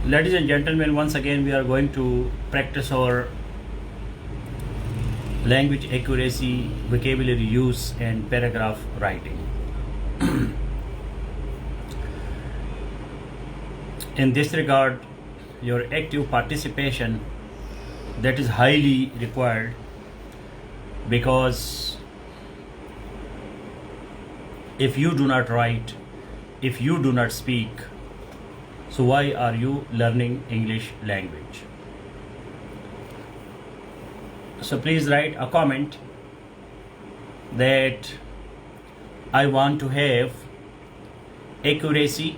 Ladies and gentlemen, once again we are going to practice our language accuracy, vocabulary use, and paragraph writing. In this regard, your active participation that is highly required, because if you do not write, if you do not speak, so why are you learning English language? So please write a comment that I want to have accuracy,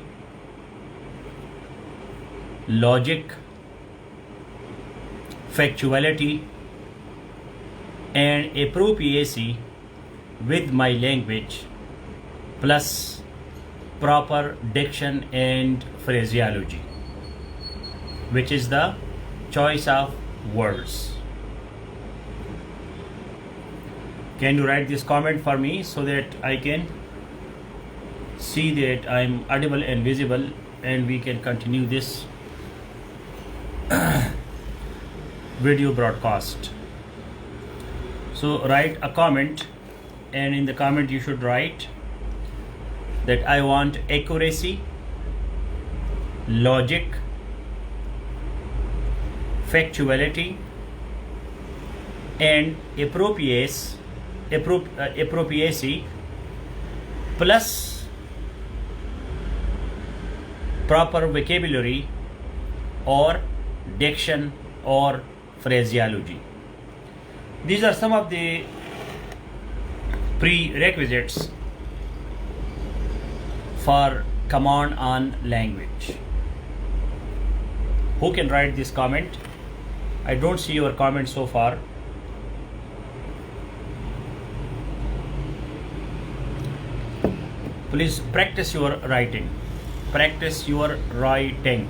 logic, factuality, and appropriacy with my language, plus proper diction and phraseology, which is the choice of words. Can you write this comment for me so that I can see that I'm audible and visible and we can continue this video broadcast? So write a comment, and in the comment you should write that I want accuracy, logic, factuality, and appropriacy, plus proper vocabulary or diction or phraseology. These are some of the prerequisites for command on language. Who can write this comment? I don't see your comment so far. Please practice your writing. Practice your writing.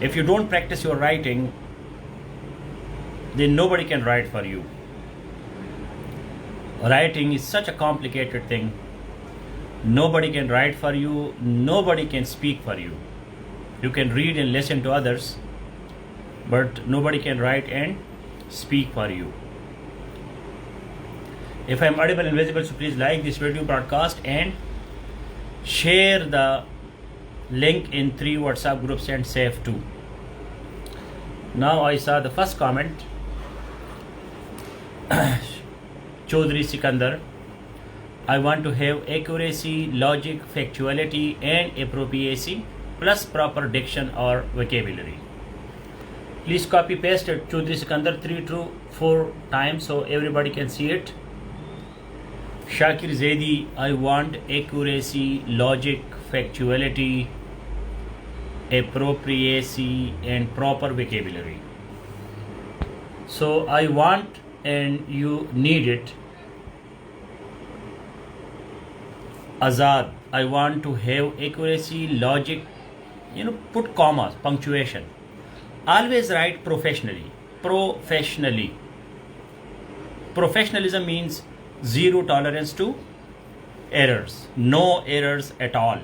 If you don't practice your writing, then nobody can write for you. Writing is such a complicated thing. Nobody can write for you, nobody can speak for you. You can read and listen to others, but nobody can write and speak for you. If I am audible and visible, so please like this video broadcast and share the link in 3 WhatsApp groups and save 2. Now I saw the first comment. Chaudhry Sikandar, I want to have accuracy, logic, factuality, and appropriacy, plus proper diction or vocabulary. Please copy paste it, Chaudhry Sikandar 3 to 4 times so everybody can see it. Shakir Zaidi, I want accuracy, logic, factuality, appropriacy, and proper vocabulary. So I want and you need it. Azad, I want to have accuracy, logic, put commas, punctuation. Always write professionally. Professionally. Professionalism means zero tolerance to errors. No errors at all.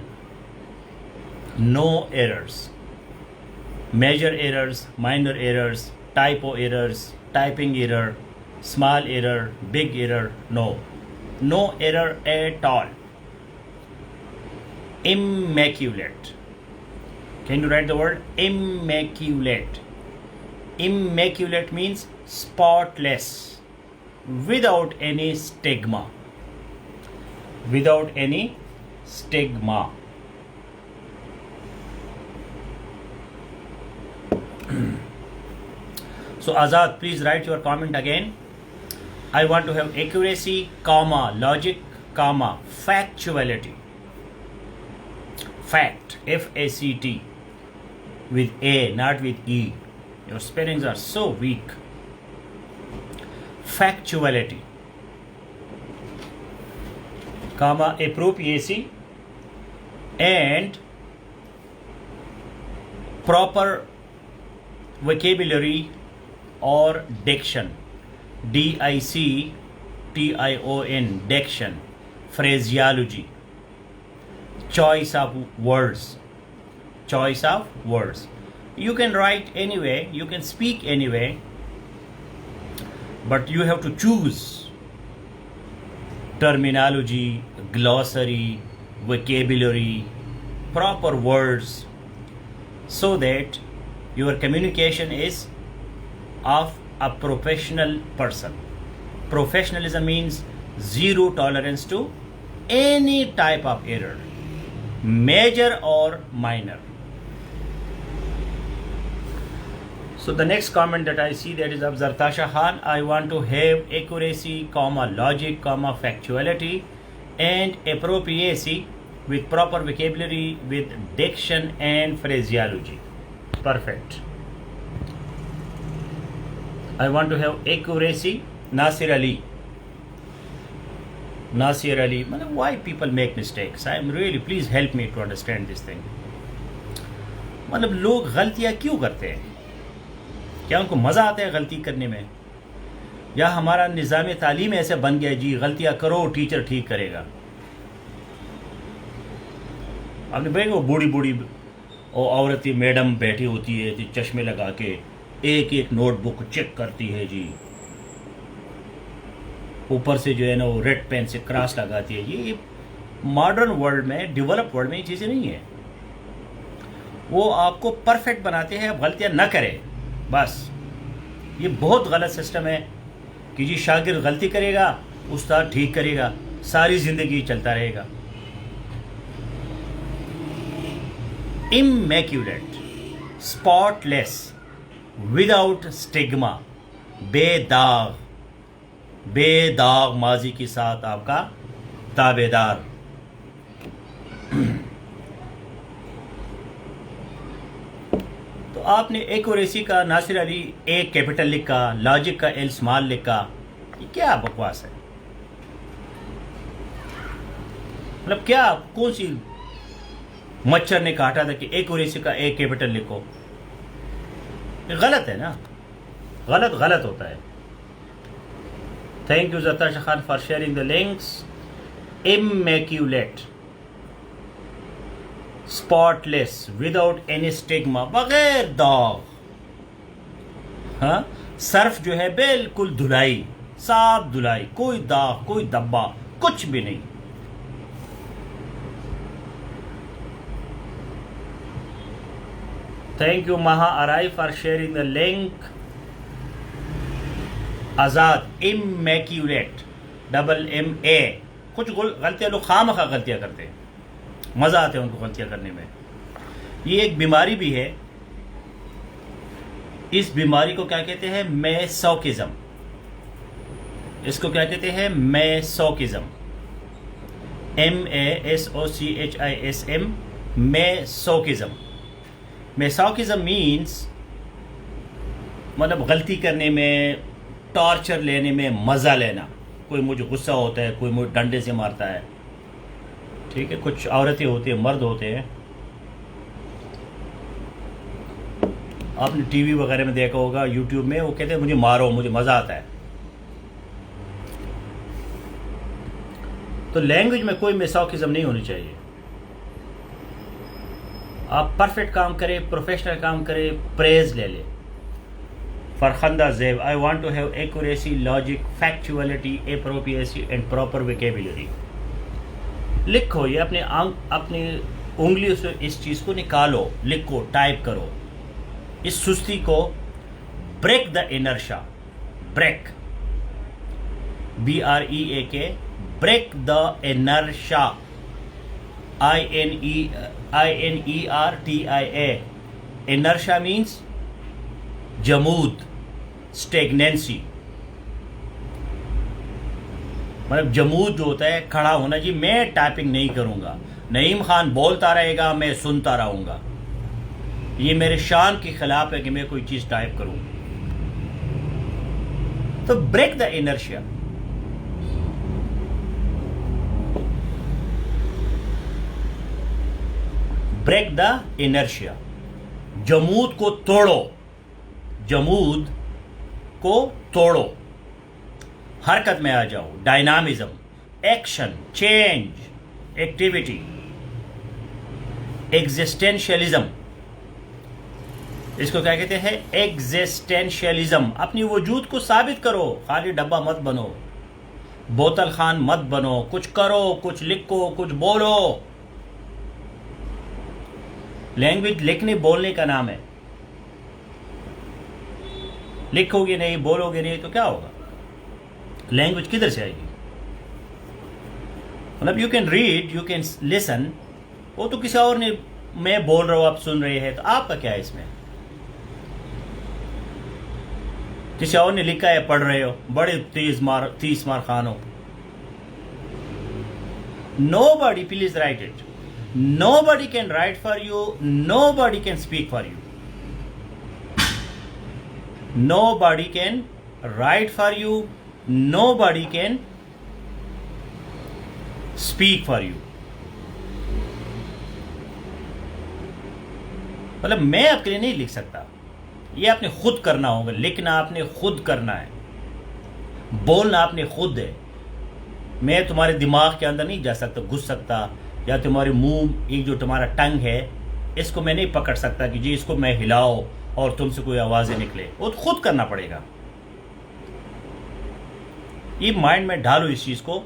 No errors. Major errors, minor errors, typo errors, typing error, small error, big error, no. No error at all. Immaculate. Can you write the word immaculate? Immaculate means spotless, without any stigma. Without any stigma. So Azad, please write your comment again. I want to have accuracy, comma, logic, comma, factuality. Fact, F-A-C-T, with A, not with E. Your spellings are so weak. Factuality, comma, appropriacy, and proper vocabulary or diction. D-I-C-T-I-O-N, diction, phraseology, choice of words, choice of words. You can write anyway, you can speak anyway, but you have to choose terminology, glossary, vocabulary, proper words, so that your communication is of a professional person. Professionalism means zero tolerance to any type of error, major or minor. So the next comment that I see, that is of Zartasha Khan. I want to have accuracy, logic, factuality and appropriacy with proper vocabulary, with diction and phraseology. Perfect. I want to have accuracy. Nasir Ali. Why people make mistakes? I am really, please help me to understand this thing. लोग गलतियाँ क्यों करते हैं? क्या उनको मज़ा आता है गलती करने में? या हमारा निज़ाम तालीम ऐसे बन गया जी, गलतियाँ करो टीचर ठीक करेगा? आपने देखे वो बूढ़ी और औरत मैडम बैठी होती है जी, चश्मे लगा के एक एक नोटबुक चेक करती है जी, ऊपर से जो है ना वो रेड पेन से क्रॉस लगाती है। ये मॉडर्न वर्ल्ड में, डेवलप वर्ल्ड में ये चीज़ें नहीं है। वो आपको परफेक्ट बनाते हैं, आप गलतियाँ न करें बस। ये बहुत गलत सिस्टम है कि जी शागिर्द गलती करेगा, उस्ताद ठीक करेगा, सारी ज़िंदगी चलता रहेगा। इमैक्यूलेट, स्पॉटलेस, विदाउट स्टिग्मा, बेदाग माजी के साथ आपका ताबेदार। तो आपने एक्यूरेसी का नासिर अली ए कैपिटल लिखा, लॉजिक का एल स्मॉल लिखा, ये क्या बकवास है? मतलब क्या, कौन सी मच्छर ने काटा था कि एक्यूरेसी का ए कैपिटल लिखो? ये गलत है ना, गलत होता है। Thank you Zartasha Khan for sharing the links. Immaculate, spotless, without any stigma, बगैर दाग। हाँ, सर्फ जो है बिल्कुल धुलाई, साफ धुलाई, कोई दाग, कोई धब्बा, कुछ भी नहीं। Thank you Maha Arai for sharing the link. Azad, immaculate, MA। कुछ गलतियाँ लोग खामखा गलतियाँ करते हैं, मज़ा आता है उनको गलतियाँ करने में। ये एक बीमारी भी है। इस बीमारी को क्या कहते हैं? मैसोकिज्म। इसको क्या कहते हैं? मैसोकिज्म, MASOCHISM, मैसोकिज्म। मैसोकिज्म मीन्स मतलब गलती करने में, टॉर्चर लेने में मज़ा लेना। कोई मुझे गुस्सा होता है, कोई मुझे डंडे से मारता है, ठीक है। कुछ औरतें होती हैं, मर्द होते हैं, आपने टीवी वगैरह में देखा होगा, यूट्यूब में, वो कहते हैं मुझे मारो, मुझे मज़ा आता है। तो लैंग्वेज में कोई मैसोकिज्म नहीं होनी चाहिए। आप परफेक्ट काम करें, प्रोफेशनल काम करें, प्रेज ले लें। Farkhanda Zev, I want to have accuracy, logic, factuality, appropriacy and proper vocabulary. लिखो, ये अपने उंगलियों से इस चीज़ को निकालो, लिखो, टाइप करो। इस सुस्ती को break the inertia, break, BREAK, break the inertia, INERTIA। inertia means जमूद, स्टेगनेंसी। मतलब जमूद जो होता है, खड़ा होना। जी मैं टाइपिंग नहीं करूंगा, नईम खान बोलता रहेगा, मैं सुनता रहूंगा। ये मेरे शान के खिलाफ है कि मैं कोई चीज टाइप करूं। तो break the inertia. Break the inertia, जमूद को तोड़ो, जमूद को तोड़ो, हरकत में आ जाओ। Dynamism, action, change, activity. Existentialism, इसको क्या कहते हैं? एग्जिस्टेंशियलिज्म। अपनी वजूद को साबित करो, खाली डब्बा मत बनो, बोतल खान मत बनो, कुछ करो, कुछ लिखो, कुछ बोलो। लैंग्वेज लिखने बोलने का नाम है। लिखोगे नहीं, बोलोगे नहीं तो क्या होगा? लैंग्वेज किधर से आएगी? मतलब you can read, you can listen, वो तो किसी और ने, मैं बोल रहा हूं आप सुन रहे हैं, तो आपका क्या है इसमें? किसी और ने लिखा है, पढ़ रहे हो, बड़े तीस मार खान हो। Nobody, please write it. Nobody can write for you. Nobody can speak for you. Nobody can write for you. Nobody can speak for you. मतलब मैं आपके लिए नहीं लिख सकता, ये आपने खुद करना होगा। लिखना आपने खुद करना है, बोलना आपने खुद है। मैं तुम्हारे दिमाग के अंदर नहीं जा सकता, घुस सकता, या तुम्हारे मुंह, एक जो तुम्हारा टंग है, इसको मैं नहीं पकड़ सकता कि जी इसको मैं हिलाओ और तुमसे कोई आवाज़ें निकले। वो तो खुद करना पड़ेगा। ये माइंड में ढालो इस चीज़ को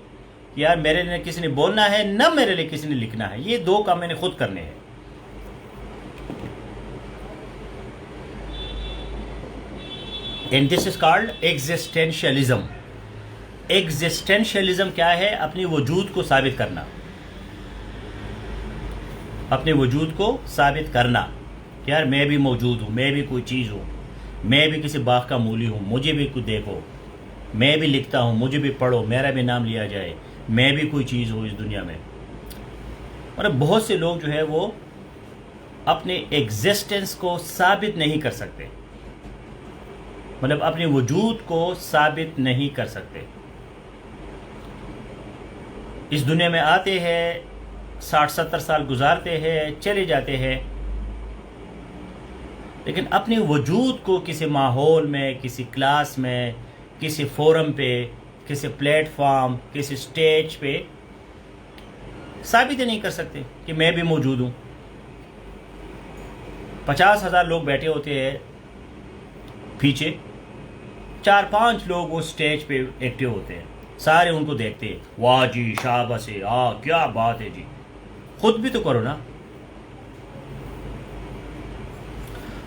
कि यार मेरे लिए किसी ने बोलना है, न मेरे लिए किसी ने लिखना है। ये दो काम मैंने खुद करने हैं। And this is called existentialism. Existentialism क्या है? अपनी वजूद को साबित करना, अपने वजूद को साबित करना कि यार मैं भी मौजूद हूँ, मैं भी कोई चीज़ हूँ, मैं भी किसी बाग का मूली हूँ, मुझे भी कुछ देखो, मैं भी लिखता हूँ, मुझे भी पढ़ो, मेरा भी नाम लिया जाए, मैं भी कोई चीज़ हूँ इस दुनिया में। और बहुत से लोग जो है वो अपने एग्जिस्टेंस को साबित नहीं कर सकते, मतलब अपने वजूद को साबित नहीं कर सकते। इस दुनिया में आते हैं, 60-70 साल गुजारते हैं, चले जाते हैं, लेकिन अपने वजूद को किसी माहौल में, किसी क्लास में, किसी फोरम पे, किसी प्लेटफॉर्म, किसी स्टेज पे साबित नहीं कर सकते कि मैं भी मौजूद हूँ। 50,000 लोग बैठे होते हैं पीछे, 4-5 लोग वो स्टेज पे एक्टिव होते हैं, सारे उनको देखते हैं, वाह जी, शाबाश है, क्या बात है जी। खुद भी तो करो ना।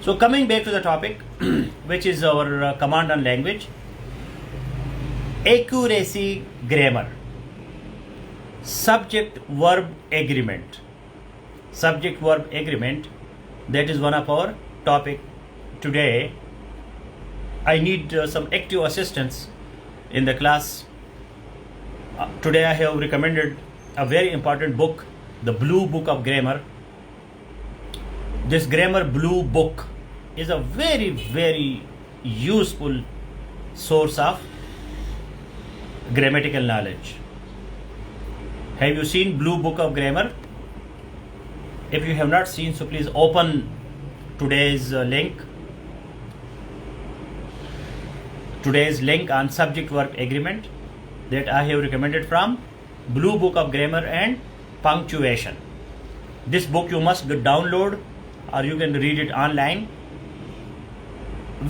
So coming back to the topic which is our command on language, accuracy grammar, subject verb agreement. Subject verb agreement, that is one of our topic today. I need some active assistance in the class. Today I have recommended a very important book, the Blue Book of Grammar. This grammar blue book is a very, very useful source of grammatical knowledge. Have you seen Blue Book of Grammar? If you have not seen, so please open today's link on subject verb agreement that I have recommended from Blue Book of Grammar and Punctuation. This book you must download or you can read it online.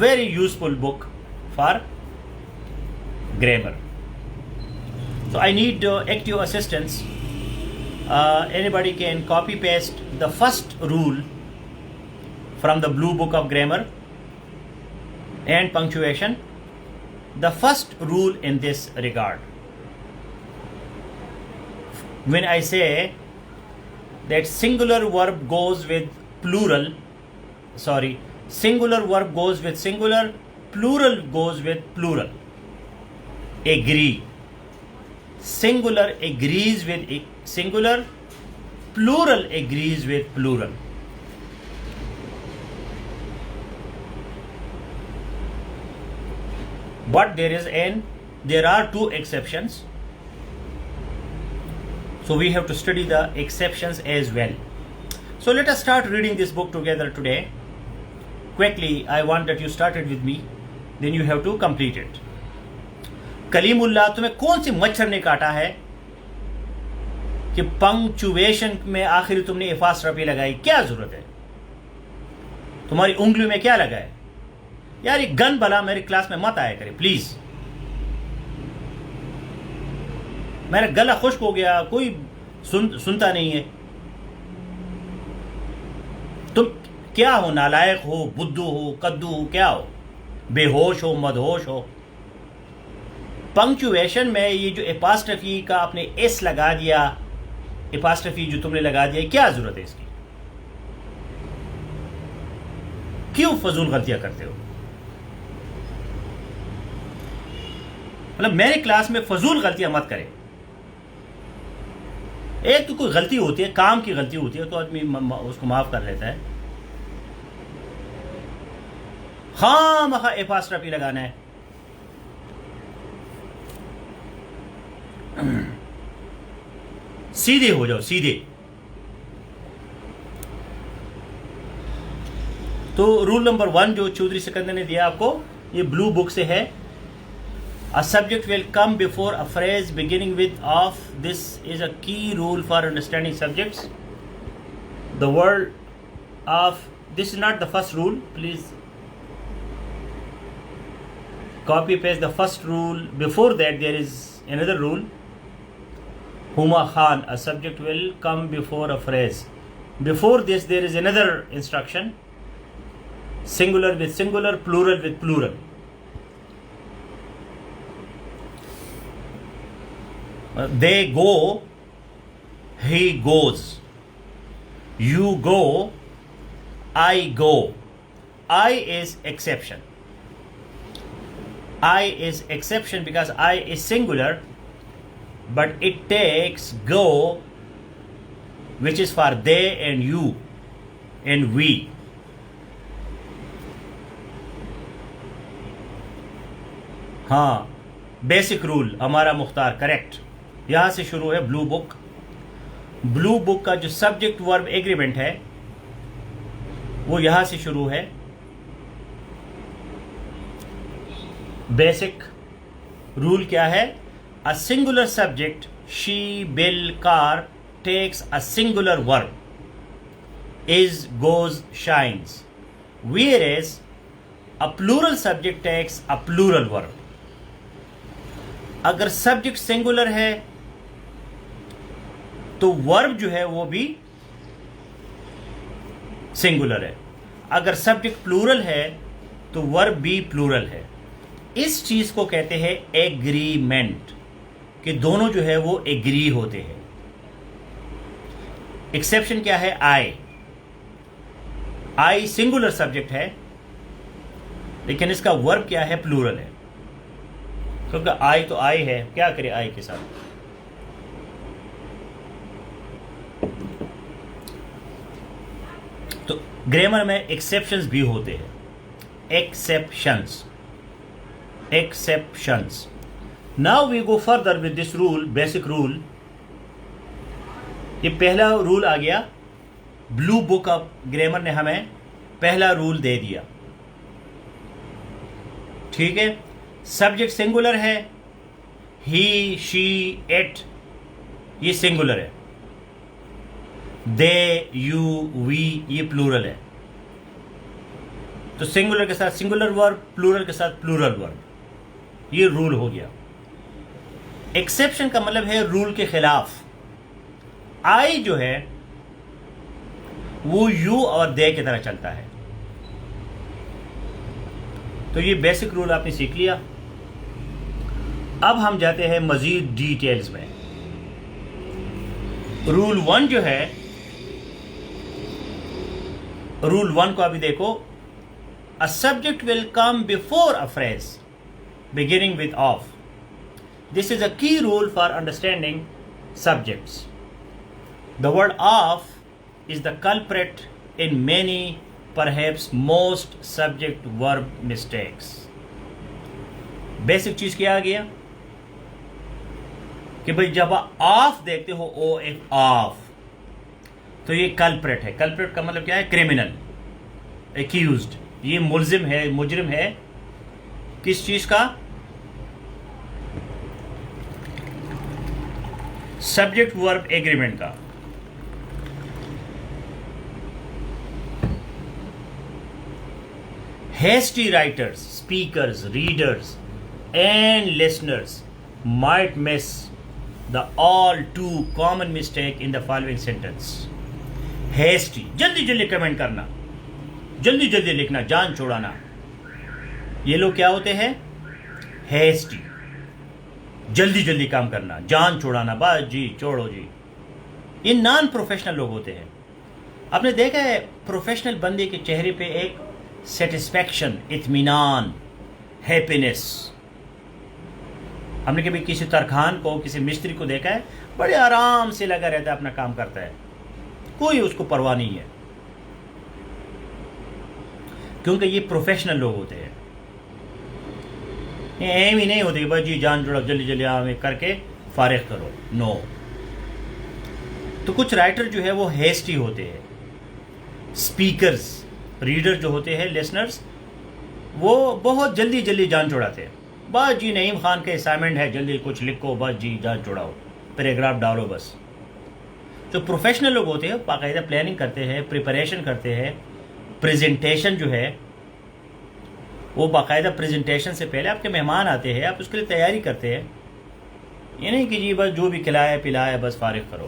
Very useful book for grammar. So I need active assistance. Anybody can copy paste the first rule from the Blue Book of Grammar and Punctuation. The first rule in this regard, when I say that singular verb goes with singular verb goes with singular, plural goes with plural. Agree. Singular agrees with singular, plural agrees with plural. But there are two exceptions. So we have to study the exceptions as well. So let us start reading this book together today. Quickly, I want that you started with me, then you have to complete it. Kalimullah, तुम्हें कौन सी मच्छर ने काटा है? कि punctuation में आखिर तुमने एफास्ट्रफी लगाई, क्या जरूरत है? तुम्हारी उंगली में क्या लगा है? यार ये गन भला मेरी क्लास में मत आया करे प्लीज। मेरा गला खुश्क हो गया, कोई सुनता नहीं है। तुम क्या हो? नालायक हो, बुद्धू हो, कद्दू हो, क्या हो? बेहोश हो, मदहोश हो? पंक्चुएशन में ये जो एपास्ट्रफी का आपने एस लगा दिया, एपास्ट्रफी जो तुमने लगा दिया, क्या जरूरत है इसकी? क्यों फजूल गलतियां करते हो? मतलब मेरे क्लास में फजूल गलतियां मत करें। एक तो कोई गलती होती है, काम की गलती होती है तो आदमी उसको माफ कर लेता है। हाँ महा एपास्ट्रफी लगाना है। सीधे हो जाओ, सीधे। तो रूल नंबर 1 जो चौधरी सिकंदर ने दिया आपको, ये ब्लू बुक से है। A subject will come before a phrase beginning with of. This is a key rule for understanding subjects. The word of, this is not the first rule. Please copy paste the first rule. Before that there is another rule. Huma Khan, a subject will come before a phrase. Before this there is another instruction. Singular with singular, plural with plural. They go, he goes. You go, I go. I is exception. I is exception because I is singular, but it takes go, which is for they and you and we. हाँ, basic rule हमारा Mukhtar correct. यहां से शुरू है blue book. Blue book का जो subject verb agreement है वो यहां से शुरू है। बेसिक रूल क्या है? A singular subject she bill car takes a singular verb is goes shines, whereas a plural subject takes a plural verb. अगर सब्जेक्ट सिंगुलर है तो वर्ब जो है वो भी सिंगुलर है। अगर सब्जेक्ट प्लूरल है तो वर्ब भी प्लूरल है। इस चीज को कहते हैं एग्रीमेंट, कि दोनों जो है वो एग्री होते हैं। एक्सेप्शन क्या है? आई। आई सिंगुलर सब्जेक्ट है लेकिन इसका वर्ब क्या है? प्लूरल है। क्योंकि आई तो आई है, क्या करे आई के साथ? तो ग्रामर में एक्सेप्शंस भी होते हैं। Exceptions, exceptions. Now we go further with this rule, basic rule. ये पहला रूल आ गया। ब्लू बुक ऑफ ग्रामर ने हमें पहला रूल दे दिया, ठीक है। सब्जेक्ट सिंगुलर है, ही, शी, इट, ये सिंगुलर है। दे, यू, वी, ये प्लूरल है। तो सिंगुलर के साथ सिंगुलर वर्ब, प्लूरल के साथ प्लूरल वर्ब, ये रूल हो गया। एक्सेप्शन का मतलब है रूल के खिलाफ। आई जो है वो यू और दे की तरह चलता है। तो ये बेसिक रूल आपने सीख लिया। अब हम जाते हैं मजीद डिटेल्स में। रूल 1 जो है, रूल 1 को अभी देखो। A subject will come before a phrase beginning with of. This is a key rule for understanding subjects. The word of is the culprit in many, perhaps most subject verb mistakes. Basic चीज क्या आ गया कि भाई जब of देखते हो, O F of, तो ये कल्प्रेट है। कल्प्रेट का मतलब क्या है? Criminal, accused. ये मुल्जिम है, मुजरिम है। किस चीज का? सब्जेक्ट वर्ब एग्रीमेंट का। Hasty writers, speakers, readers, and listeners might miss the all too common mistake in the following sentence. Hasty, जल्दी जल्दी कमेंट करना, जल्दी जल्दी लिखना, जान छोड़ाना, ये लोग क्या होते हैं? Hasty, जल्दी जल्दी काम करना, जान छोड़ाना, बस जी छोड़ो जी, ये नॉन प्रोफेशनल लोग होते हैं। आपने देखा है प्रोफेशनल बंदे के चेहरे पे एक सेटिस्फैक्शन, इत्मीनान, हैप्पीनेस। हमने कभी किसी तरखान को, किसी मिस्त्री को देखा है, बड़े आराम से लगा रहता है, अपना काम करता है, कोई उसको परवाह नहीं है, क्योंकि ये प्रोफेशनल लोग होते हैं। ये एम ही नहीं होती बस जी जान जुड़ा, जल्दी जल्दी हमें करके फारिग करो, नो। तो कुछ राइटर जो है वो हेस्टी होते हैं। स्पीकर्स, रीडर जो होते हैं, लिसनर्स, वो बहुत जल्दी जल्दी जान छुड़ाते हैं। बस जी नईम खान का असाइनमेंट है, जल्दी कुछ लिखो, बस जी जान छुड़ाओ, पैराग्राफ डालो बस। जो प्रोफेशनल लोग होते हैं बाकायदा प्लानिंग करते हैं, प्रिपरेशन करते हैं, प्रेजेंटेशन जो है वो बाकायदा प्रेजेंटेशन से पहले आपके मेहमान आते हैं, आप उसके लिए तैयारी करते हैं। ये नहीं कि जी बस जो भी खिलाया पिलाया बस फारिग करो।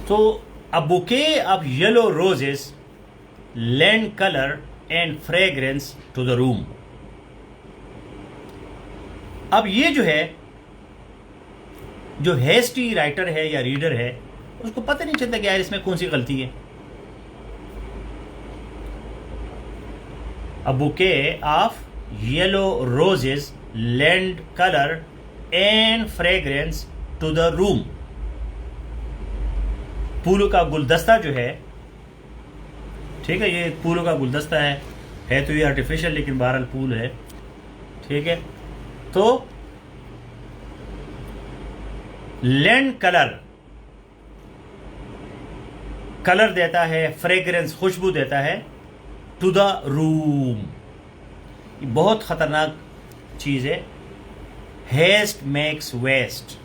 तो a bouquet of yellow roses lend color and fragrance to the room. अब ये जो है, जो हेस्टी राइटर है या रीडर है, उसको पता नहीं चलता कि यार इसमें कौन सी गलती है। A bouquet of yellow roses lend color and fragrance to the room. फूलों का गुलदस्ता जो है, ठीक है, ये फूलों का गुलदस्ता है तो ये आर्टिफिशियल, लेकिन बहरहाल फूल है, ठीक है। तो लैंड कलर देता है, फ्रेग्रेंस खुशबू देता है, टू द रूम। ये बहुत खतरनाक चीज है। Haste makes waste,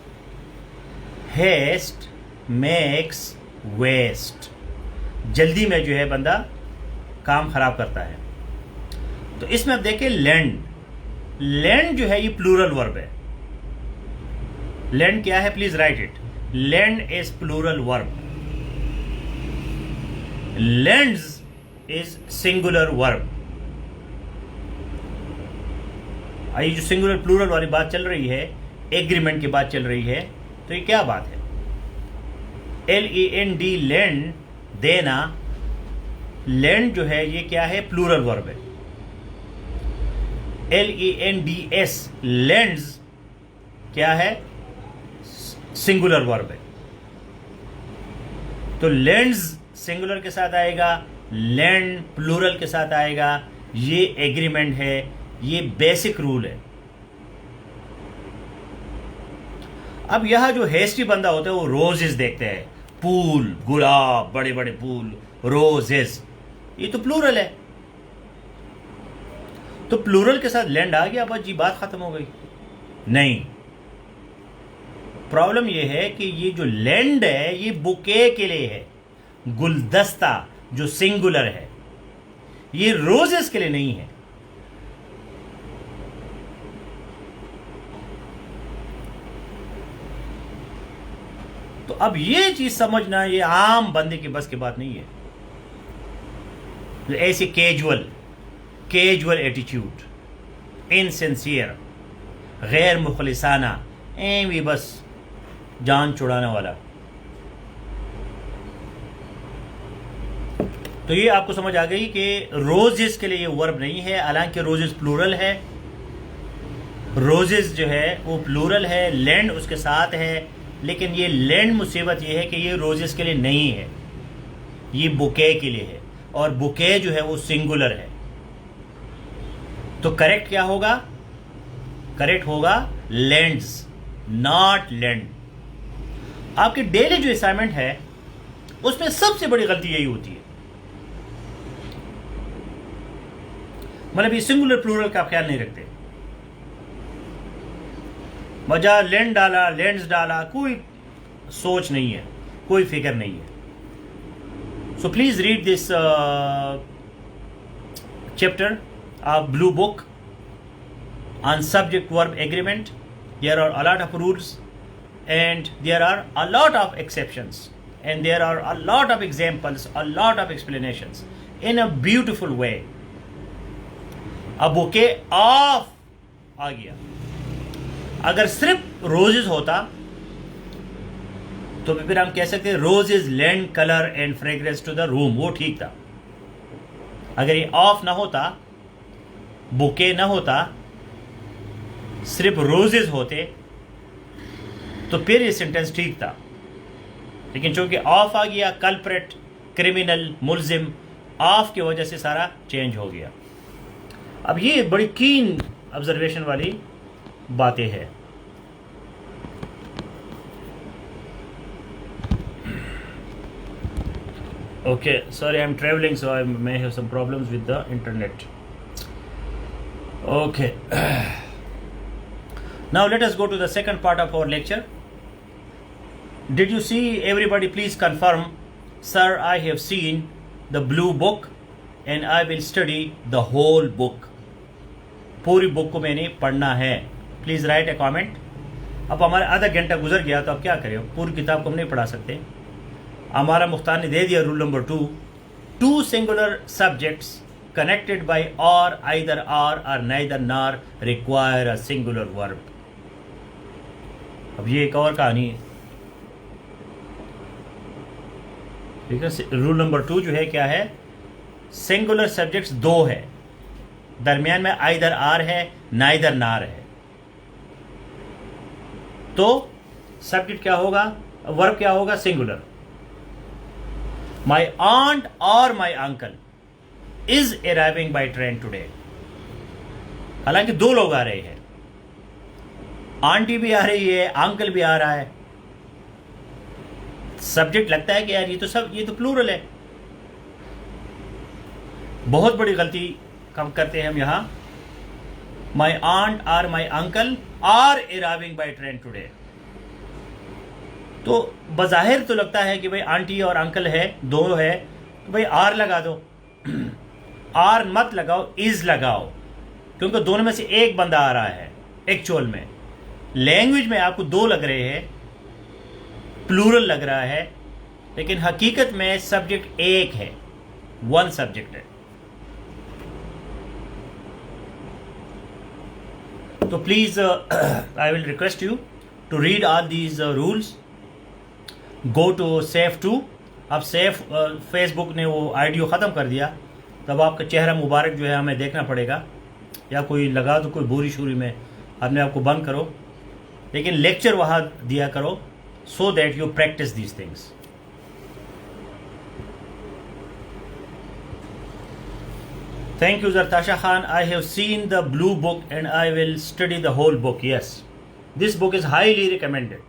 haste makes waste, जल्दी में जो है बंदा काम खराब करता है। तो इसमें आप देखिए लैंड जो है ये प्लूरल वर्ब है। लैंड क्या है, please write it. Lend is plural verb, lends is singular verb. ये जो सिंगुलर प्लूरल वाली बात चल रही है, एग्रीमेंट की बात चल रही है, तो ये क्या बात है? LEND लैंड, देना। लैंड जो है ये क्या है, प्लूरल वर्ब है। LENDS लैंड्स क्या है, सिंगुलर वर्ब है। तो लैंड्स सिंगुलर के साथ आएगा, लैंड प्लूरल के साथ आएगा। ये एग्रीमेंट है, ये बेसिक रूल है। अब यहां जो हेस्टी बंदा होता है वो रोजेस देखते हैं, फूल, गुलाब, बड़े बड़े फूल, रोजेस, ये तो प्लूरल है। तो प्लूरल के साथ लैंड आ गया, बस जी बात खत्म हो गई। नहीं, प्रॉब्लम ये है कि ये जो लैंड है ये बुके के लिए है, गुलदस्ता जो सिंगुलर है, ये रोजेस के लिए नहीं है। तो अब ये चीज समझना, ये आम बंदे के बस की बात नहीं है। तो ऐसी कैजुअल एटीट्यूड, इनसिंसियर, गैर मुखलिसाना, भी बस जान छुड़ाने वाला, तो ये आपको समझ आ गई कि रोजेस के लिए ये वर्ब नहीं है। हालांकि रोजेस प्लूरल है, रोजेस जो है वो प्लूरल है, लैंड उसके साथ है, लेकिन ये लैंड मुसीबत ये है कि ये रोजेस के लिए नहीं है, ये बुके के लिए है, और बुके जो है वो सिंगुलर है। तो करेक्ट क्या होगा? करेक्ट होगा लैंड्स, नॉट लैंड। आपके डेली जो असाइनमेंट है उसमें सबसे बड़ी गलती यही होती है, मतलब ये सिंगुलर प्लूरल का आप ख्याल नहीं रखते। मजा लेंस डाला, कोई सोच नहीं है, कोई फिक्र नहीं है. So please read this chapter of Blue Book on subject verb agreement. There are a lot of rules and there are a lot of exceptions and there are a lot of examples, a lot of explanations in a beautiful way. अब bouquet of आ गया. अगर सिर्फ roses होता तो फिर हम कह सकते हैं roses lend colour and fragrance to the room, वो ठीक था. अगर ये ऑफ ना होता, बुके ना होता, सिर्फ रोजेस होते तो फिर ये सेंटेंस ठीक था. लेकिन चूंकि ऑफ आ गया, कल्प्रेट, क्रिमिनल, मुलजिम, ऑफ की वजह से सारा चेंज हो गया. अब ये बड़ी कीन ऑब्जर्वेशन वाली बातें हैं. Okay, sorry, I'm traveling, so I may have some problems with the internet. Okay. Now let us go to the second part of our lecture. Did you see, everybody please confirm, sir, I have seen the blue book and I will study the whole book. पूरी book को मैंने पढ़ना है. Please write A comment. अब हमारा आधा घंटा गुजर गया तो अब क्या करें, पूरी किताब को हम नहीं पढ़ा सकते. हमारा मुख्तार ने दे दिया rule number 2, 2 singular subjects connected by और, आइदर और neither nor require a singular verb. अब ये एक और कहानी है. ठीक है, रूल नंबर 2 जो है क्या है, सिंगुलर सब्जेक्ट्स 2 है, दरमियान में आइदर आर है, नाइदर नार है. तो सब्जेक्ट क्या होगा, वर्ब क्या होगा, singular. My aunt or my uncle is arriving by train today. हालांकि 2 लोग आ रहे हैं, आंटी भी आ रही है, अंकल भी आ रहा है. सब्जेक्ट लगता है कि यार ये तो प्लूरल है. बहुत बड़ी गलती कम करते हैं हम यहाँ. My aunt or my uncle are arriving by train today. तो बज़ाहिर तो लगता है कि भाई आंटी और अंकल है, 2 है, तो भाई आर लगा दो. आर मत लगाओ, इज लगाओ, क्योंकि दोनों में से एक बंदा आ रहा है. एक्चुअल में लैंग्वेज में आपको 2 लग रहे हैं, प्लूरल लग रहा है, लेकिन हकीकत में सब्जेक्ट एक है, 1 सब्जेक्ट है. तो please I will request you to read all these rules. Go to safe 2. अब सेफ फेसबुक ने वो आईडियो ख़त्म कर दिया, तब आपका चेहरा मुबारक जो है हमें देखना पड़ेगा, या कोई लगा दो कोई बोरी शूरी में अपने आप को बंद करो, लेकिन लेक्चर वहाँ दिया करो, so that you practise these things. Thank you Zartasha Khan. I have seen the blue book and I will study the whole book. Yes, this book is highly recommended.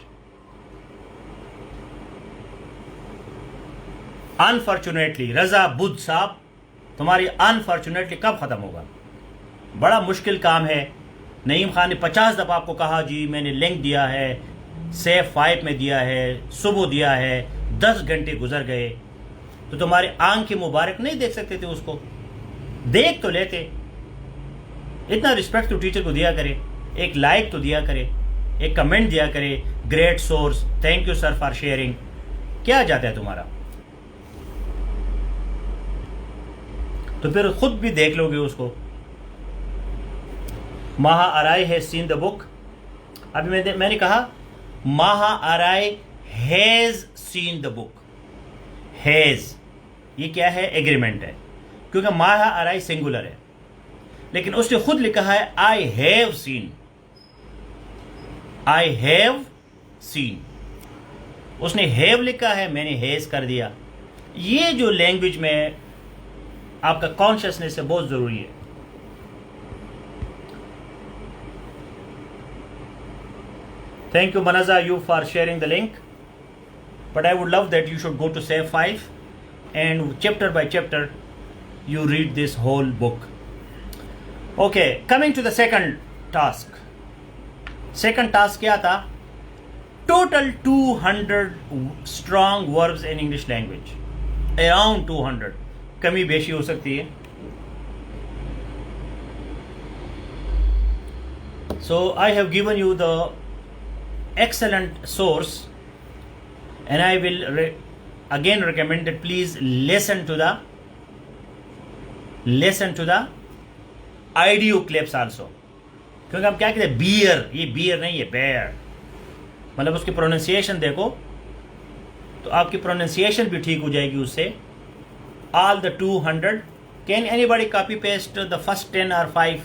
Unfortunately Raza Buddh sahab, तुम्हारी अनफॉर्चुनेटली कब ख़त्म होगा, बड़ा मुश्किल काम है. नईम खान ने 50 दफ़ा आपको कहा जी मैंने लिंक दिया है, सेफ 5 में दिया है, सुबह दिया है, 10 घंटे गुजर गए, तो तुम्हारे आंखें मुबारक नहीं देख सकते थे उसको, देख तो लेते. इतना रिस्पेक्ट तो टीचर को दिया करे, एक लाइक तो दिया करे, एक कमेंट दिया करे, great source, thank you sir for sharing. क्या जाता है तुम्हारा, तो फिर खुद भी देख लोगे उसको. Maha Arai has seen the book. अभी मैंने कहा Maha Arai has seen the book. Has ये क्या है, एग्रीमेंट है, क्योंकि माहा अराई सिंगुलर है, लेकिन उसने खुद लिखा है आई have scene. I have scene, उसने हैव लिखा है, मैंने हैज कर दिया. ये जो लैंग्वेज में आपका कॉन्शियसनेस है बहुत जरूरी है. Thank you Manaza you for sharing the link, but I would love that you should go to Save 5 and chapter by chapter you read this whole book. Okay, coming to the second task. Second task क्या था? Total 200 strong verbs in English language, around 200, कमी बेशी हो सकती है. So I have given you the excellent source, and I will again recommend that please listen to the audio clips also. क्योंकि हम क्या कहते हैं, बियर, ये बियर नहीं है, बेयर. मतलब उसकी प्रोनाउंसिएशन देखो तो आपकी प्रोनाउंसिएशन भी ठीक हो जाएगी उससे. All the 200. Can anybody copy paste the first 10 or 5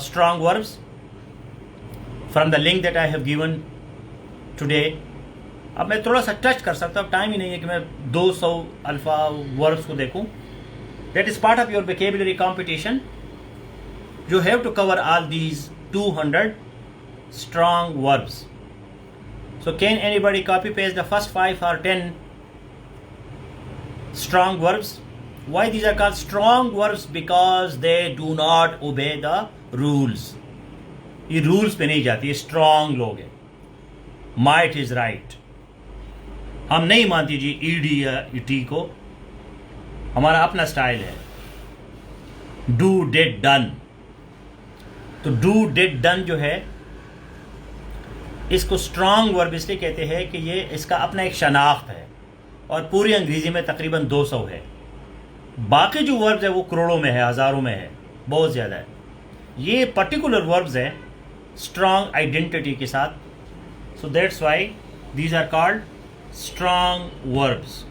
strong verbs from the link that I have given today? अब मैं थोड़ा सा टच कर सकता हूँ, टाइम ही नहीं है कि मैं 200 अल्फा वर्ब्स को देखूं. That is part of your vocabulary competition. You have to cover all these 200 strong verbs. So can anybody copy paste the first 5 or 10 strong verbs? Why these are called strong verbs? Because they do not obey the rules. ये rules पे नहीं जाती, ये strong लोग हैं. Might is right, हम नहीं मानती जी ईडी या इटी को, हमारा अपना स्टाइल है. Do did done. तो डू डिड डन जो है, इसको स्ट्रॉन्ग वर्ब इसलिए कहते हैं कि ये इसका अपना एक शनाख्त है, और पूरी अंग्रेजी में तकरीबन 200 है. बाकी जो वर्ब्स है वो करोड़ों में है, हज़ारों में है, बहुत ज़्यादा है. ये पर्टिकुलर वर्ब्स हैं स्ट्रॉन्ग आइडेंटिटी के साथ. So that's why these are called strong verbs.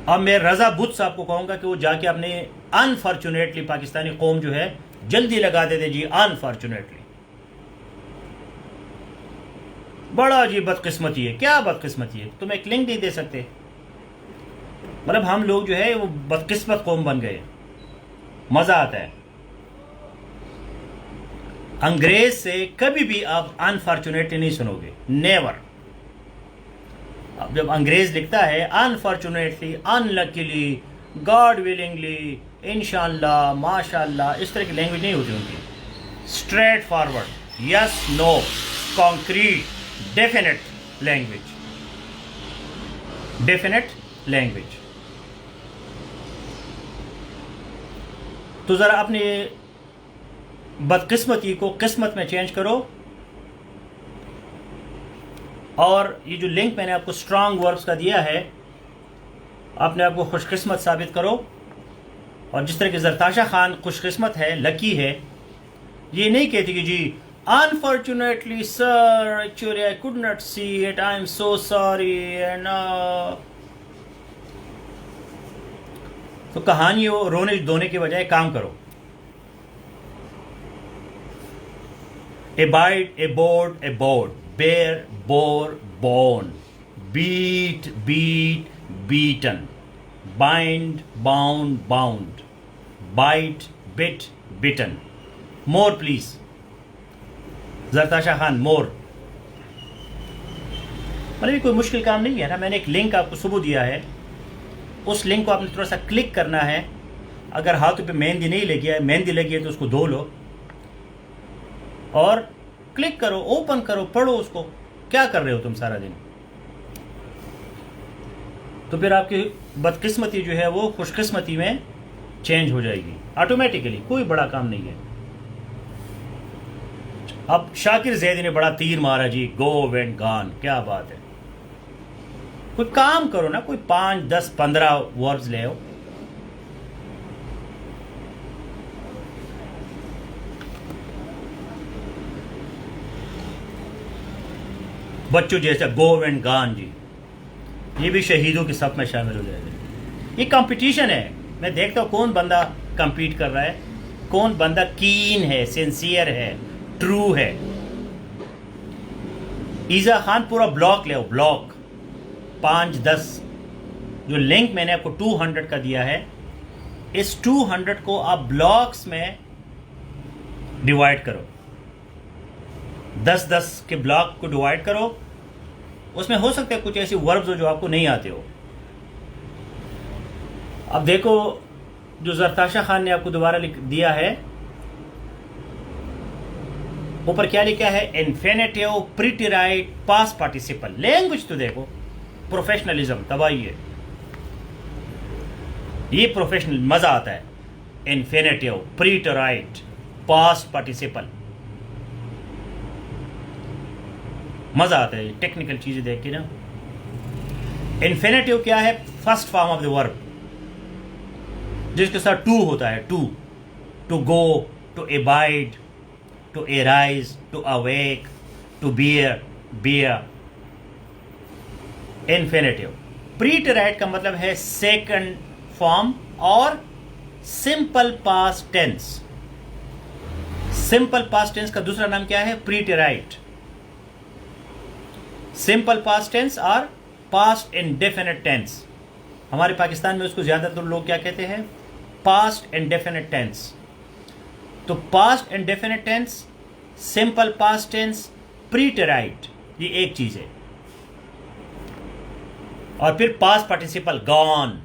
अब मैं रजा बुद्ध साहब को कहूँगा कि वो जाके अपने अनफॉर्चुनेटली पाकिस्तानी कौम जो है जल्दी लगा देते जी, अनफॉर्चुनेटली. बड़ा जी बदकिस्मती है. क्या बदकिस्मती है? तुम एक लिंक नहीं दे सकते. मतलब हम लोग जो है वो बदकिस्मत कौम बन गए. मजा आता है. अंग्रेज से कभी भी आप अनफॉर्चुनेटली नहीं सुनोगे, नेवर. अब जब अंग्रेज लिखता है अनफॉर्चुनेटली, अनलकीली, गॉड विलिंगली, इंशाअल्लाह, माशाअल्लाह, इस तरह की लैंग्वेज नहीं होती उनकी. Straightforward, yes no, concrete, definite language. Definite language. तो जरा अपनी बदकिस्मती को किस्मत में चेंज करो. और ये जो लिंक मैंने आपको स्ट्रॉन्ग वर्ब्स का दिया है, अपने आप को खुशकिस्मत साबित करो. और जिस तरह की जरताशा खान खुशकिस्मत है, लकी है, ये नहीं कहती कि जी unfortunately sir, actually I could not see it, I am so sorry. And तो कहानियों रोने धोने के बजाय काम करो. Abide, abode, abode, bear, bore, borne, beat, beat, beaten, bind, bound, bound, bite, bit, bitten. More please. Zartasha Khan, more. मतलब ये कोई मुश्किल काम नहीं है ना. मैंने एक लिंक आपको सुबह दिया है, उस लिंक को आपने थोड़ा सा क्लिक करना है. अगर हाथों पे मेहंदी नहीं लगी है, मेहंदी लगी है तो उसको धो लो और क्लिक करो, ओपन करो, पढ़ो उसको. क्या कर रहे हो तुम सारा दिन? तो फिर आपकी बदकिस्मती जो है वो खुशकिस्मती में चेंज हो जाएगी ऑटोमेटिकली. कोई बड़ा काम नहीं है. अब शाकिर जैदी ने बड़ा तीर मारा जी, गो वेंट गॉन. क्या बात है? कोई काम करो ना, कोई 5, 10, 15 वर्ब्स ले आओ. बच्चों जैसा गो वेंट गॉन जी, ये भी शहीदों के सब में शामिल हो जाएगा. ये कंपटीशन है. मैं देखता हूँ कौन बंदा कंपीट कर रहा है, कौन बंदा कीन है, सिंसियर है, ट्रू है. ईजा खान पूरा ब्लॉक ले आओ, ब्लॉक 5, 10. जो लिंक मैंने आपको 200 का दिया है, इस 200 को आप ब्लॉक्स में डिवाइड करो. 10-10 के ब्लॉक को डिवाइड करो. उसमें हो सकता है कुछ ऐसी वर्ब्स हो जो आपको नहीं आते हो. अब देखो जो जरताशा खान ने आपको दोबारा लिख दिया है, ऊपर क्या लिखा है? Infinitive, preterite, past participle. Language तो देखो, प्रोफेशनलिज्म तबाही है, ये प्रोफेशनल मजा आता है। इन्फिनेटिव, प्रीटेराइट, पास्ट पार्टिसिपल, मजा आता है टेक्निकल चीजें देख के ना। इन्फिनेटिव क्या है? First form of the verb, जिसके साथ टू होता है। To go, to abide, to arise, to awake, to bear. Infinitive. Preterite का मतलब है सेकंड फॉर्म और simple past tense. Simple past tense का दूसरा नाम क्या है? प्रीटेराइट। सिंपल पास्ट टेंस और पास्ट इंडेफिनिट टेंस। हमारे पाकिस्तान में उसको ज्यादातर लोग क्या कहते हैं? Past indefinite tense. तो past indefinite tense, simple past tense, प्रीटेराइट, ये एक चीज है। और फिर past participle, gone.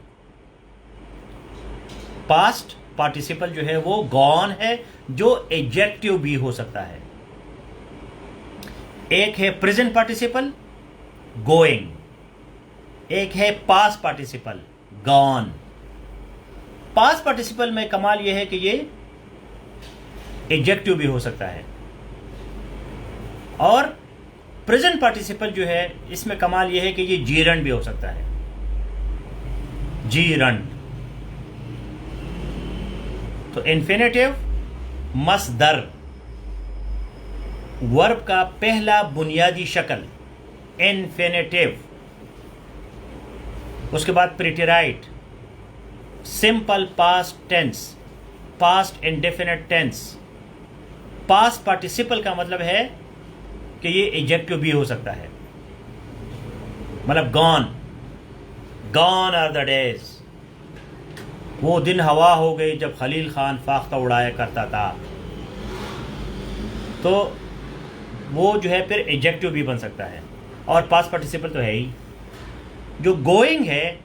Past participle जो है वो गॉन है, जो एडजेक्टिव भी हो सकता है। एक है प्रेजेंट पार्टिसिपल, गोइंग। एक है past participle, gone. Past participle में कमाल यह है कि ये एडजेक्टिव भी हो सकता है, और प्रेजेंट पार्टिसिपल जो है इसमें कमाल यह है कि ये जीरंड भी हो सकता है। जीरंड। तो इन्फिनेटिव मसदर, वर्ब का पहला बुनियादी शक्ल इन्फिनेटिव। उसके बाद preterite, simple past tense, past indefinite tense. Past participle का मतलब है कि ये एडजेक्टिव भी हो सकता है, मतलब गॉन आर द डेज, वो दिन हवा हो गई जब खलील खान फाख्ता उड़ाया करता था। तो वो जो है फिर एडजेक्टिव भी बन सकता है। और पास्ट पार्टिसिपल तो है ही। जो गोइंग है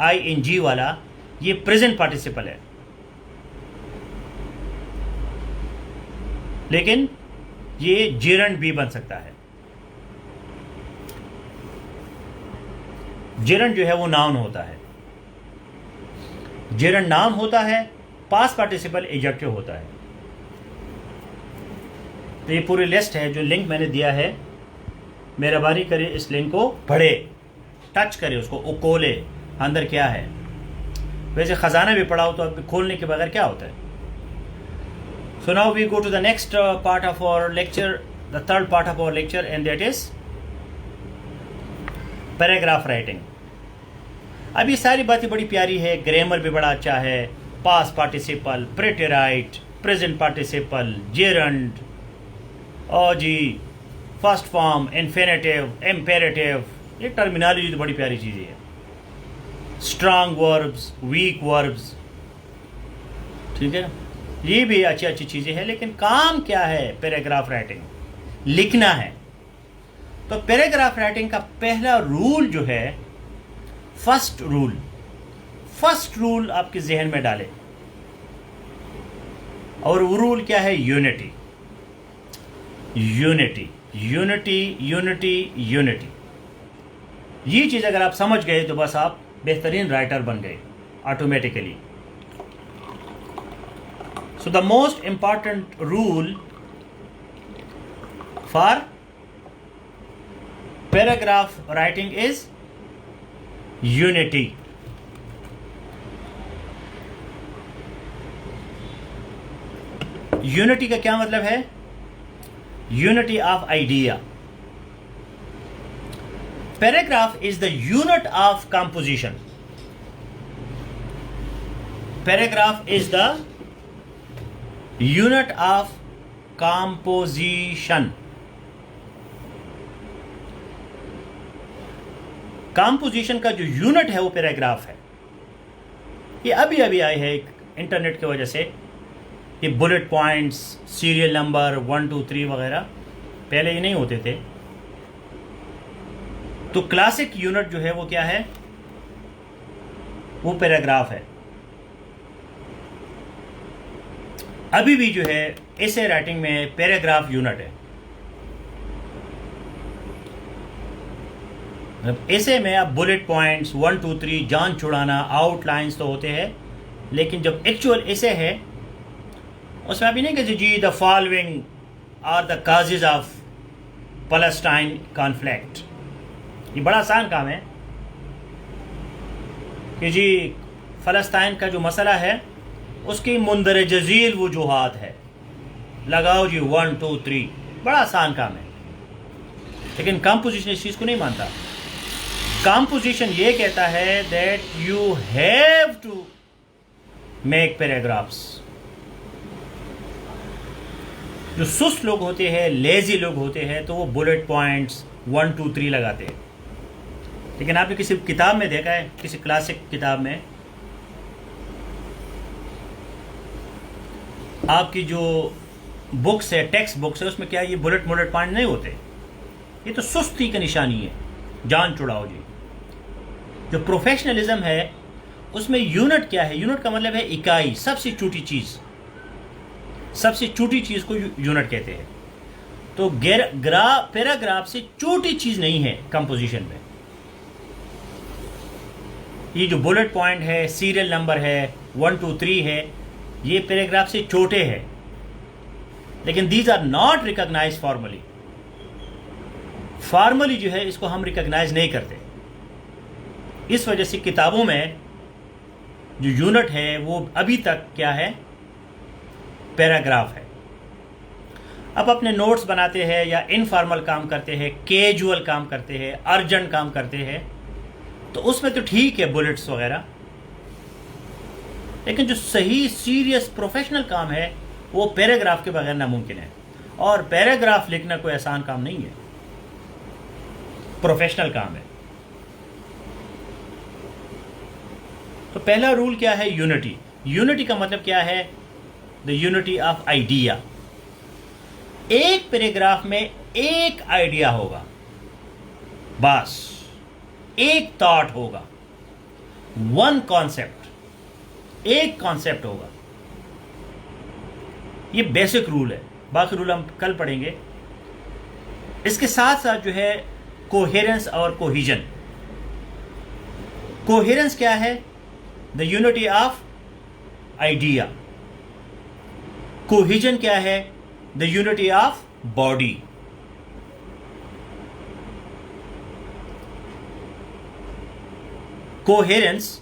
ING वाला, ये प्रेजेंट पार्टिसिपल है, लेकिन ये जेरंड भी बन सकता है। जेरंड जो है वो नाउन होता है। जेरंड नाउन होता है, पास्ट पार्टिसिपल एडजेक्टिव होता है। तो ये पूरी लिस्ट है, जो लिंक मैंने दिया है, मेहरबानी करे इस लिंक को पढ़े, टच करे उसको, उकोले अंदर क्या है। वैसे खजाना भी पढ़ा हो तो अब खोलने के बगैर क्या होता है। So now we go to the next part of our lecture, the third part of our lecture, and that is paragraph writing. अब ये सारी बातें बड़ी प्यारी है, ग्रामर भी बड़ा अच्छा है, past participle, preterite, present participle, gerund, और जी फर्स्ट फॉर्म, इन्फिनेटिव, इम्पेरेटिव, ये टर्मिनोलॉजी तो बड़ी प्यारी चीज़ है। स्ट्रांग वर्ब्स, वीक वर्ब्स, ठीक है, ये भी अच्छी अच्छी चीज़ें हैं। लेकिन काम क्या है? पैराग्राफ राइटिंग, लिखना है। तो पैराग्राफ राइटिंग का पहला रूल जो है, फर्स्ट रूल आपके जहन में डालें, और वो रूल क्या है? Unity, unity, unity, unity, unity. ये चीज़ अगर आप समझ गए तो बस आप बेहतरीन राइटर बन गए automatically. So the most important rule for paragraph writing is unity. Unity का क्या मतलब है? Unity of idea. Paragraph is the unit of composition. Paragraph is the unit of composition. Composition का जो यूनिट है वो पैराग्राफ है। ये अभी अभी आए है इंटरनेट की वजह से, ये बुलेट पॉइंट्स, सीरियल नंबर 1 2 3 वगैरह, पहले ये नहीं होते थे। तो क्लासिक यूनिट जो है वो क्या है? वो पैराग्राफ है। अभी भी जो है ऐसे राइटिंग में पैराग्राफ यूनिट है। ऐसे में आप बुलेट पॉइंट्स 1 2 3 जान छुड़ाना आउटलाइंस तो होते हैं, लेकिन जब एक्चुअल ऐसे है उसमें अभी नहीं कहते जी the following are the causes of Palestine conflict. ये बड़ा आसान काम है कि जी फ़लस्तीन का जो मसला है उसकी मुंदरज ज़ील वजूहात है, लगाओ जी 1 2 3, बड़ा आसान काम है। लेकिन कंपोजिशन इस चीज़ को नहीं मानता। कंपोजिशन ये कहता है that you have to make paragraphs. जो सुस्त लोग होते हैं, लेजी लोग होते हैं, तो वो बुलेट पॉइंट्स 1 2 3 लगाते हैं। लेकिन आपने किसी किताब में देखा है, किसी क्लासिक किताब में आपकी जो बुक्स है, टेक्स्ट बुक्स है, उसमें क्या ये बुलेट पॉइंट नहीं होते। ये तो सुस्ती की निशानी है, जान छुड़ाओ जी। जो प्रोफेशनलिज्म है उसमें यूनिट क्या है? यूनिट का मतलब है इकाई, सबसे छोटी चीज़। सबसे छोटी चीज़ को यूनिट कहते हैं। तो पैराग्राफ से छोटी चीज़ नहीं है कंपोजिशन में। ये जो बुलेट पॉइंट है, सीरियल नंबर है, 1 2 3 है, ये पैराग्राफ से छोटे हैं, लेकिन these are not recognise formally. Formally जो है इसको हम रिकॉग्नाइज नहीं करते। इस वजह से किताबों में जो यूनिट है वो अभी तक क्या है? पैराग्राफ है। अब अपने नोट्स बनाते हैं या इनफॉर्मल काम करते हैं, कैजुअल काम करते हैं, अर्जेंट काम करते हैं, तो उसमें तो ठीक है बुलेट्स वगैरह। लेकिन जो सही सीरियस प्रोफेशनल काम है वो पैराग्राफ के बगैर नामुमकिन है। और पैराग्राफ लिखना कोई आसान काम नहीं है, प्रोफेशनल काम है। तो पहला रूल क्या है? यूनिटी। यूनिटी का मतलब क्या है? The unity of idea. एक पैराग्राफ में एक आइडिया होगा, बस एक थॉट होगा, वन कॉन्सेप्ट, एक कॉन्सेप्ट होगा। ये बेसिक रूल है, बाकी रूल हम कल पढ़ेंगे। इसके साथ साथ जो है कोहेरेंस और कोहिजन। कोहेरेंस क्या है? The unity of idea. Cohesion क्या है? The unity of body. Coherence,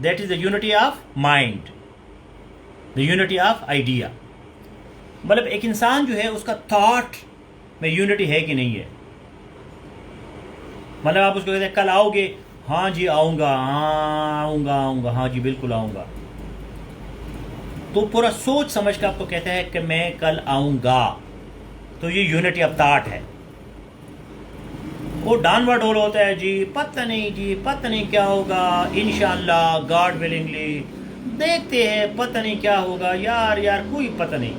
that is the unity of mind, the unity of idea. मतलब एक इंसान जो है उसका थॉट में यूनिटी है कि नहीं है। मतलब आप उसको कहते हैं कल आओगे? हाँ जी आऊँगा, हाँ आऊँगा, हाँ जी बिल्कुल आऊँगा। तो पूरा सोच समझ कर आपको कहता है कि मैं कल आऊँगा, तो ये यूनिटी ऑफ थॉट है। वो डानवा डोल होता है जी, पता नहीं जी, पता नहीं क्या होगा, इंशाअल्लाह, गॉड विलिंगली, देखते हैं, पता नहीं क्या होगा, यार कोई पता नहीं।